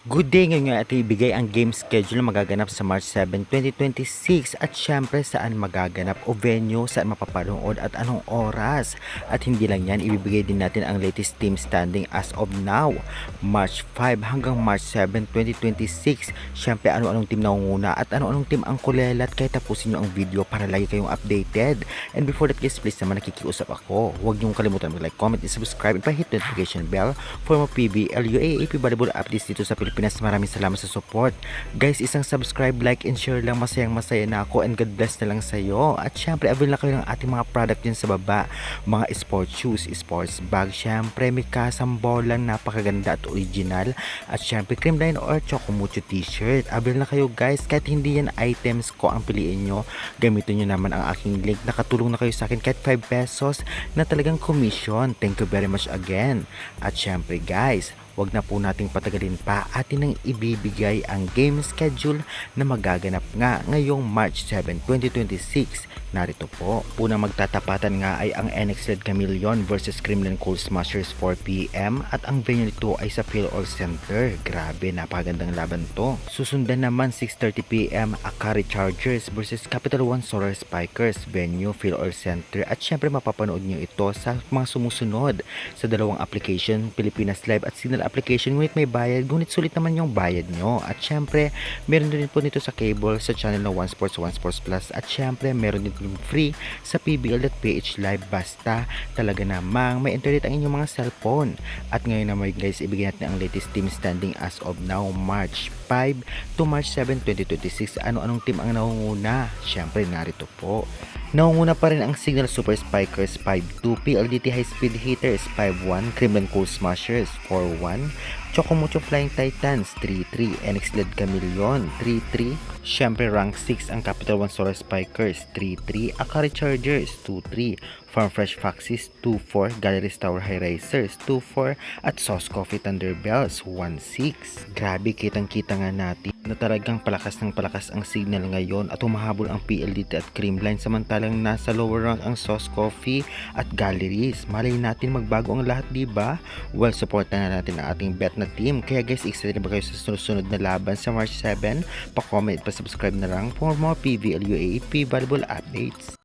Good day, ngayon nga ating ibigay ang game schedule na magaganap sa March 7, 2026 at syempre saan magaganap o venue, saan mapapanood at anong oras. At hindi lang yan, ibibigay din natin ang latest team standing as of now, March 5 hanggang March 7, 2026. Syempre ano-anong team nangunguna at ano-anong team ang kulelat, kaya tapusin nyo ang video para lagi kayong updated. And before that guys, please naman nakikiusap ako, huwag nyo kalimutan mag-like, comment, and subscribe, and pa-hit notification bell for more PBL, UAAP volleyball updates dito sa Pilipinas. Maraming salamat sa support. Guys, isang subscribe, like, and share lang. Masayang masaya na ako and God bless na lang sa iyo. At syempre, avail na kayo ng ating mga product dyan sa baba. Mga sports shoes, sports bag. Syempre, may kasambolan, napakaganda at original. At syempre, creamline or chocomucho t-shirt. Avail na kayo guys. Kahit hindi yan items ko ang piliin nyo, gamitin nyo naman ang aking link. Nakatulong na kayo sa akin kahit 5 pesos na talagang commission. Thank you very much again. At syempre guys, wag na po nating patagalin pa, atin nang ibibigay ang game schedule na magaganap nga ngayong March 7, 2026. Narito po. Unang magtatapatan nga ay ang NX Red Chameleon versus Kremlin Cold Smashers 4pm at ang venue nito ay sa PhilAll Center. Grabe, napagandang laban to. Susundan naman 6:30pm Akari Chargers versus Capital One Solar Spikers, venue PhilAll Center. At syempre mapapanood nyo ito sa mga sumusunod sa dalawang application, Pilipinas Live at Signal application, ngunit may bayad, ngunit sulit naman yung bayad nyo. At syempre meron din po nito sa cable sa channel na One Sports Plus, at syempre meron din free sa PBL.ph Live, basta talaga namang may internet ang inyong mga cellphone. At ngayon naman guys, ibigay natin ang latest team standing as of now, March 5 to March 7, 2026. Ano-anong team ang nangunguna? Syempre narito po. Naunguna pa rin ang Signal Super Spikers 5-2, PLDT High Speed Hitters 5-1, Kremlin Cold Smashers 4-1, Chocomucho Flying Titans 3-3, NX Led Chameleon 3-3, syempre rank 6 ang Capital One Solar Spikers 3-3, Akari Chargers 2-3, Farm Fresh Foxes 2-4, Galleries Tower High Racers 2-4, at Sauce Coffee Thunderbells 1-6. Grabe, kitang-kita nga natin na talagang palakas ng palakas ang signal ngayon at humahabol ang PLDT at Creamline, samantalang nasa lower rank ang Sauce Coffee at Galleries. Malay natin magbago ang lahat, diba? Well, support na natin ang ating bet na team. Kaya guys, excited ba kayo sa sunod na laban sa March 7? Pa-comment, pa-subscribe na lang for more PVL UAAP volleyball updates.